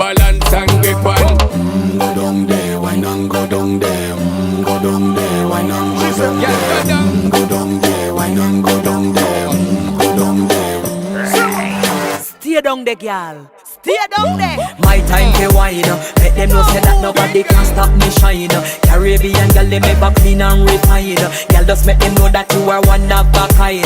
balance and grip on. Go down there, why not go down there? Go down there, why not go down there? Go down there, why not go down there? Go down there. Stay down there, girl. Stay down there. My time to wine. Let them know say that nobody can stop me shine. Caribbean girl, they make up clean and refine. Girl, just make them know that you are one of a kind.